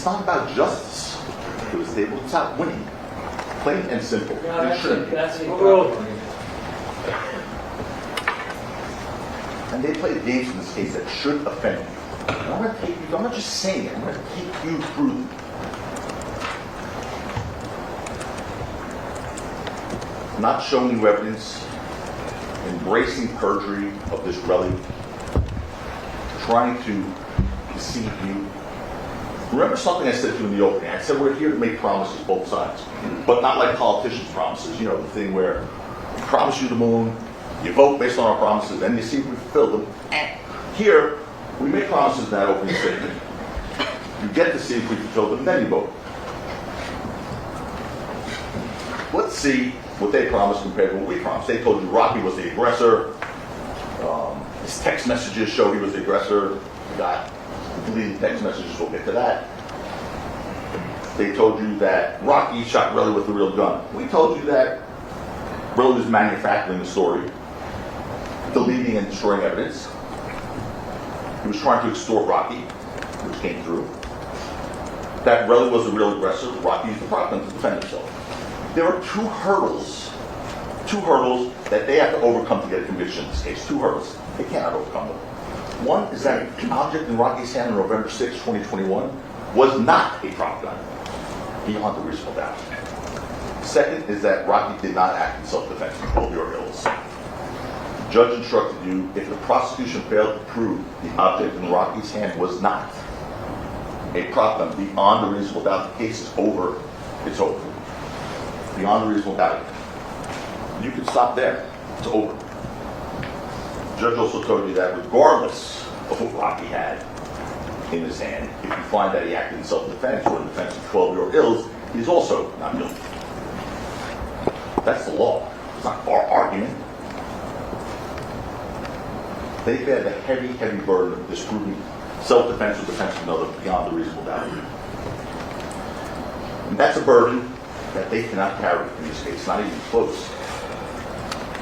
It's not about justice. It was able to stop winning. Plain and simple. No, It shouldn't be. that's improper. And they played games in this case that should offend you. And I'm going to take you, I'm not just saying it, I'm going to take you through them. Not showing you evidence, embracing perjury of this Relli, trying to deceive you. Remember something I said to you in the opening. I said we're here to make promises both sides, but not like politicians' promises. You know, the thing where we promise you the moon, you vote based on our promises, and you see if we fulfill them. Here, we make promises in that opening statement. You get to see if we fulfill them, then you vote. Let's see what they promised compared to what we promised. They told you Rocky was the aggressor. His text messages show he was the aggressor. We got deleted text messages, we'll get to that. They told you that Rocky shot Relli with a real gun. We told you that Relli was manufacturing the story, deleting and destroying evidence. He was trying to extort Rocky, which came through. That Relli was the real aggressor, Rocky used the prop gun to defend himself. There are two hurdles that they have to overcome to get a conviction in this case. Two hurdles. They cannot overcome them. One is that an object in Rocky's hand on November 6, 2021 was not a prop gun, beyond a reasonable doubt. Second is that Rocky did not act in self-defense for 12 year ills. The judge instructed you, if the prosecution failed to prove the object in Rocky's hand was not a prop gun, beyond a reasonable doubt, the case is over. It's over. Beyond a reasonable doubt. You can stop there. It's over. The judge also told you that regardless of what Rocky had in his hand, if you find that he acted in self-defense or in defense of 12 year ills, he's also not guilty. That's the law. It's not our argument. They bear the heavy, heavy burden of disproving self-defense or defense of another beyond a reasonable doubt. And that's a burden that they cannot carry in this case, not even close.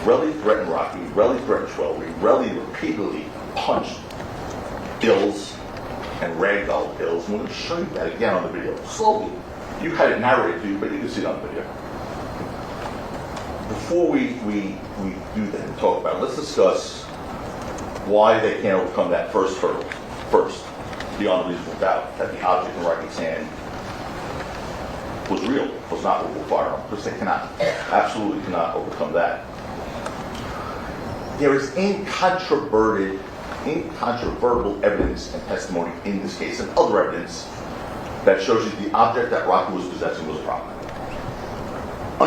Relli threatened Rocky, Relli threatened Relli, Relli repeatedly punched Ills and ragdolled Ills, and we're going to show you that again on the video. Slowly. You had it narrated to you, but you can see it on the video. Before we do that and talk about it, let's discuss why they can't overcome that first hurdle. First, beyond a reasonable doubt, that the object in Rocky's hand was real, was not what we'll fire on. Because they cannot, absolutely cannot overcome that. There is incontrovertible evidence and testimony in this case, and other evidence that shows you the object that Rocky was possessing was a prop gun.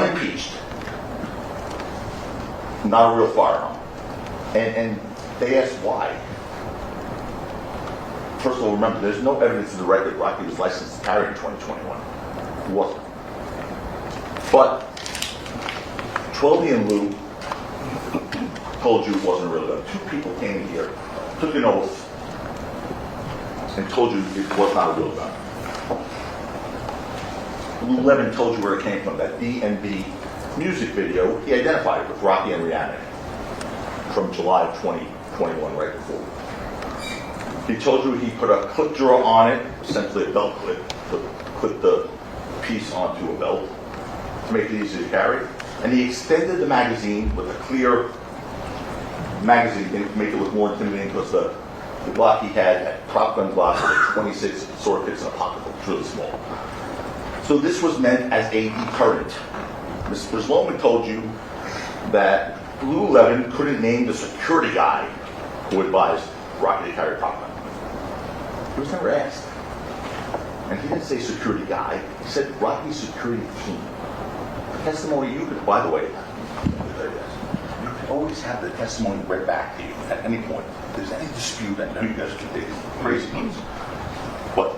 Unimpeached. Not a real firearm. And they asked why. First of all, remember, there's no evidence in the record Rocky was licensed to carry in 2021. He wasn't. But Twelby and Lou told you it wasn't a real gun. Two people came in here, took an oath, and told you it was not a real gun. Lou Levin told you where it came from, that D&B music video. He identified it with Rocky and Rihanna from July of 2021, right before. He told you he put a clip drawer on it, essentially a belt clip, to clip the piece onto a belt to make it easy to carry. And he extended the magazine with a clear magazine to make it look more intimidating, because the Glock he had prop gun Glock with 26 sword fits in a pocketbook. It's really small. So this was meant as a deterrent. Mr. Sloman told you that Lou Levin couldn't name the security guy who advised Rocky to carry a prop gun. He was never asked. And he didn't say security guy. He said Rocky's security team. The testimony you could, by the way, you could always have the testimony read back to you at any point. If there's any dispute, I know you guys can take crazy things, but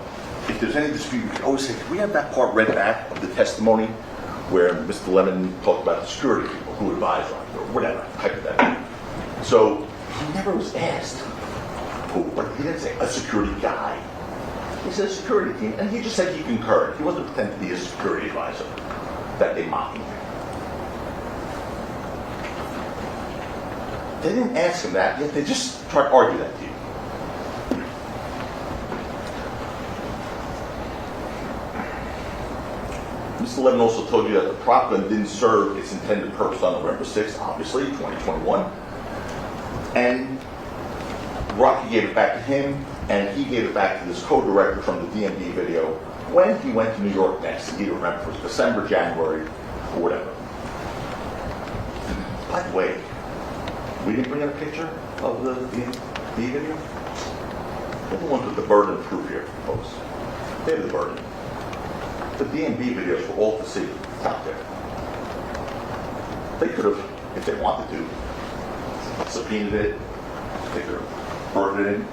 if there's any dispute, you could always say, can we have that part read back of the testimony where Mr. Lemon talked about the security people who advised Rocky, or whatever, hypothetically. So he never was asked who, but he didn't say a security guy. He said a security team, and he just said he concurred. He wasn't pretending to be a security advisor that they mocked him. They didn't ask him that, yet they just tried to argue that to you. Mr. Levin also told you that the prop gun didn't serve its intended purpose on November 6th, obviously, 2021. And Rocky gave it back to him, and he gave it back to this co-director from the DMV video when he went to New York next. He didn't remember if it was December, January, or whatever. By the way, we didn't bring in a picture of the DMV video? They're the ones with the burden of proof here, folks. They have the burden. The DMV videos for all to see. It's out there. They could have, if they wanted to, subpoenaed it. They could have burned it in.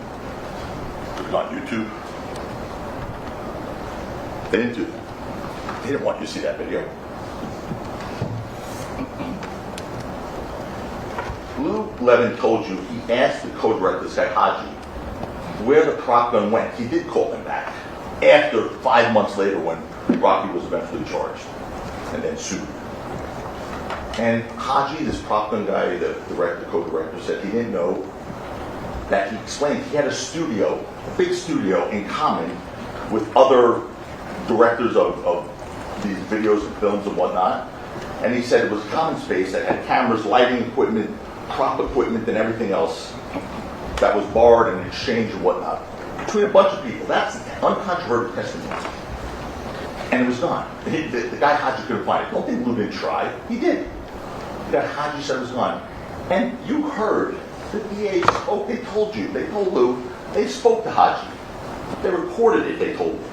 Put it on YouTube. They didn't do that. They didn't want you to see that video. Lou Levin told you he asked the co-director, this guy Haji, where the prop gun went. He did call him back after 5 months later when Rocky was eventually charged and then sued. And Haji, this prop gun guy, the co-director, said he didn't know that he explained he had a studio, a big studio in common with other directors of these videos and films and whatnot. And he said it was a common space that had cameras, lighting equipment, prop equipment, and everything else that was borrowed and exchanged and whatnot between a bunch of people. That's uncontroverted testimony. And it was gone. The guy Haji couldn't find it. Don't think Lou didn't try. He did. The guy Haji said it was gone. And you heard the DA spoke. They told you. They told Lou. They spoke to Haji. They recorded it. They told Lou.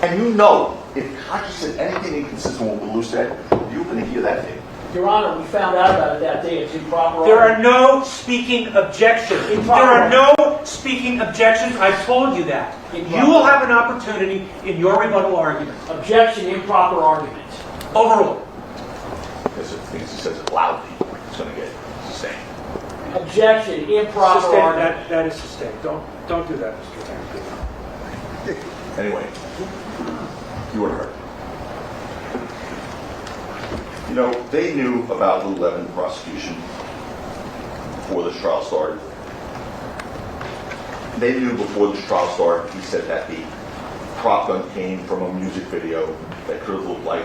And you know, if Haji said anything inconsistent with what Lou said, you're going to hear that thing. Your Honor, we found out about it that day. It's improper. There are no speaking objections. There are no speaking objections. I've told you that. You will have an opportunity in your rebuttal argument. Objection, improper argument. Overruled. Because if he says it loudly, it's going to get sustained. Objection, improper Sustained. argument. That is sustained. Don't do that, Mr. Tacopina. Anyway, you were hurt. You know, they knew about Lou Levin prosecution before this trial started. They knew before this trial started, he said that the prop gun came from a music video that could have looked like,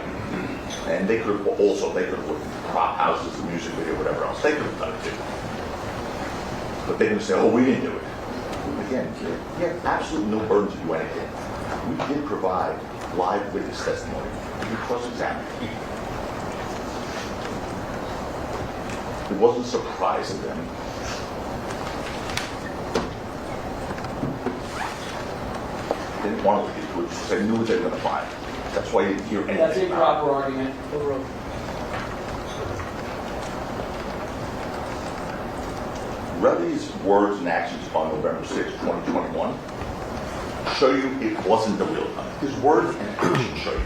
and they could have looked at prop houses, the music video, whatever else. They could have done it too. But they didn't say, oh, we didn't do it. Again, you have absolutely no burden to do anything. We did provide live witness testimony. We cross-examined people. It wasn't a surprise to them. They didn't want to look into it because they knew what they were going to find. That's why you didn't hear anything. That's improper argument. Overruled. Relli's words and actions on November 6, 2021 show you it wasn't the real gun. His words and actions show you.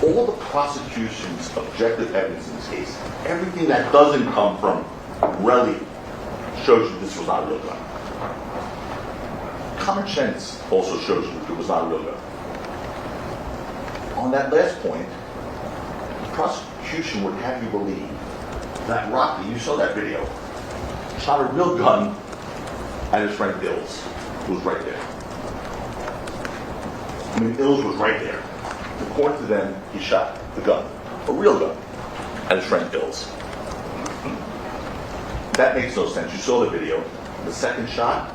All the prosecution's objective evidence in this case, everything that doesn't come from Relli shows you this was not a real gun. Common sense also shows you it was not a real gun. On that last point, the prosecution would have you believe that Rocky, you saw that video, shot a real gun at his friend Ills, who was right there. I mean, Ills was right there. According to them, he shot the gun, a real gun, at his friend Ills. That makes no sense. You saw the video. The second shot,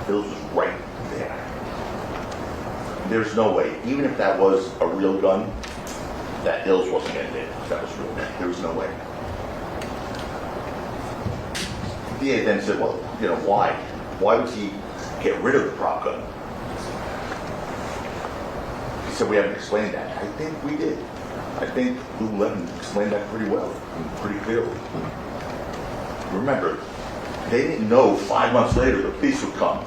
Ills was right there. There's no way, even if that was a real gun, that Ills wasn't getting hit. That was real. There was no way. The DA then said, well, you know, why? Why would he get rid of the prop gun? He said, we haven't explained that. I think we did. I think Lou Levin explained that pretty well and pretty clearly. Remember, they didn't know 5 months later the police would come.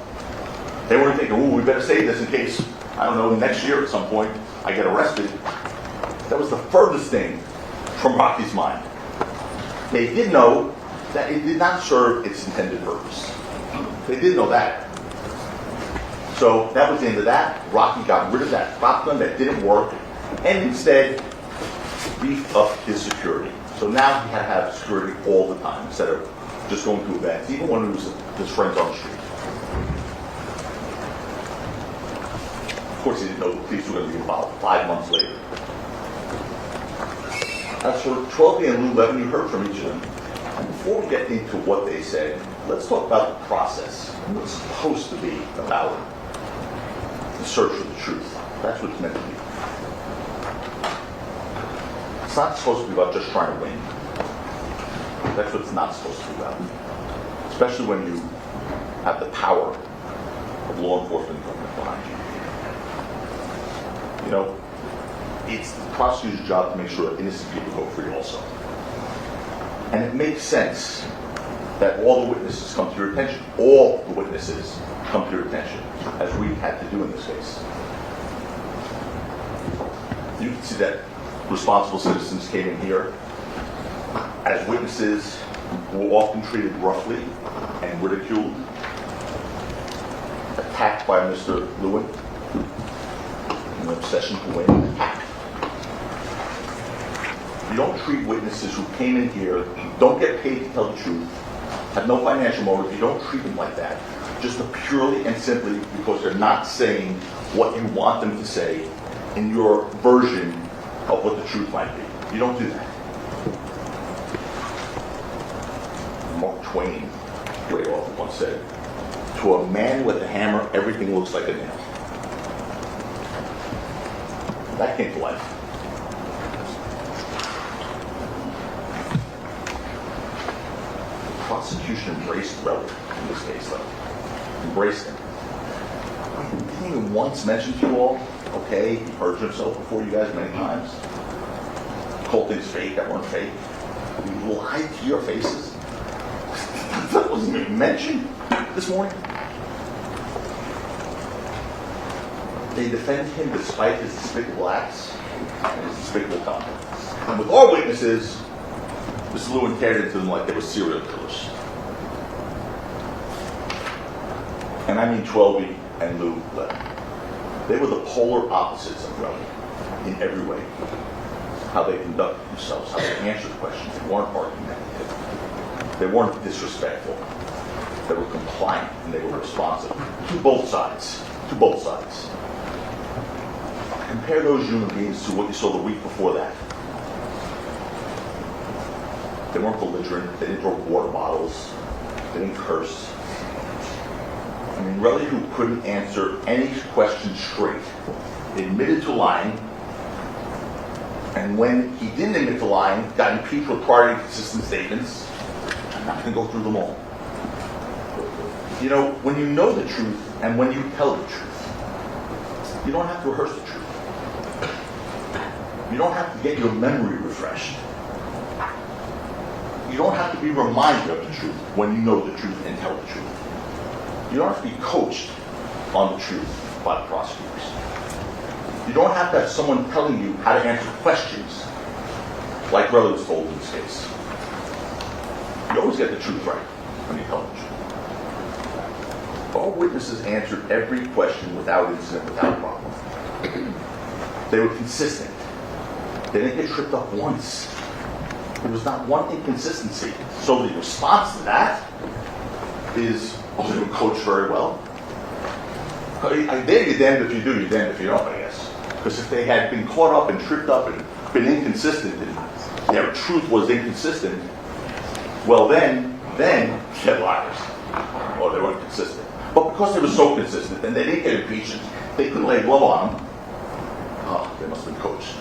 They weren't thinking, ooh, we better save this in case, I don't know, next year at some point I get arrested. That was the furthest thing from Rocky's mind. They did know that it did not serve its intended purpose. They did know that. So that was the end of that. Rocky got rid of that prop gun that didn't work and instead beefed up his security. So now he had to have security all the time instead of just going to events, even when he was his friends on the street. Of course, he didn't know the police were going to be involved 5 months later. As for 12B and Lou Levin, you heard from each of them. And before we get into what they said, let's talk about the process. What's supposed to be about the search for the truth. That's what it's meant to be. It's not supposed to be about just trying to win. That's what it's not supposed to be about. Especially when you have the power of law enforcement government behind you. You know, it's the prosecutor's job to make sure that innocent people go free also. And it makes sense that all the witnesses come to your attention. All the witnesses come to your attention, as we had to do in this case. You can see that responsible citizens came in here as witnesses who were often treated roughly and ridiculed, attacked by Mr. Lewin, an obsession to win, attacked. You don't treat witnesses who came in here, don't get paid to tell the truth, have no financial motive, you don't treat them like that, just purely and simply because they're not saying what you want them to say in your version of what the truth might be. You don't do that. Mark Twain, great author, once said, "To a man with a hammer, everything looks like a nail." That came to life. The prosecution embraced Relli in this case, though. Embraced him. He didn't even once mention to you all, okay, he perjured himself before you guys many times. Called things fake that weren't fake. He lied to your faces. That wasn't even mentioned this morning. They defend him despite his despicable acts and his despicable conduct. And with all witnesses, Mr. Lewin cared into them like they were serial killers. And I mean 12B and Lou Levin. They were the polar opposites of Relli in every way. How they conducted themselves, how they answered questions. They weren't argumentative. They weren't disrespectful. They were compliant and they were responsive to both sides. To both sides. Compare those human beings to what you saw the week before that. They weren't belligerent. They didn't throw water bottles. They didn't curse. I mean, Relli, who couldn't answer any question straight, admitted to lying, and when he didn't admit to lying, got impeached with prior inconsistent statements. I'm not going to go through them all. You know, when you know the truth and when you tell the truth, you don't have to rehearse the truth. You don't have to get your memory refreshed. You don't have to be reminded of the truth when you know the truth and tell the truth. You don't have to be coached on the truth by the prosecutors. You don't have to have someone telling you how to answer questions like Relli was told in this case. You always get the truth right when you tell the truth. All witnesses answered every question without incident, without problem. They were consistent. They didn't get tripped up once. There was not one inconsistency. So the response to that is, oh, they were coached very well. They're damned if you do, you're damned if you don't, I guess. Because if they had been caught up and tripped up and been inconsistent, and their truth was inconsistent, well then they're liars. Or they weren't consistent. But because they were so consistent and they didn't get impeached, they couldn't lay glove on them. Oh, they must have been coached.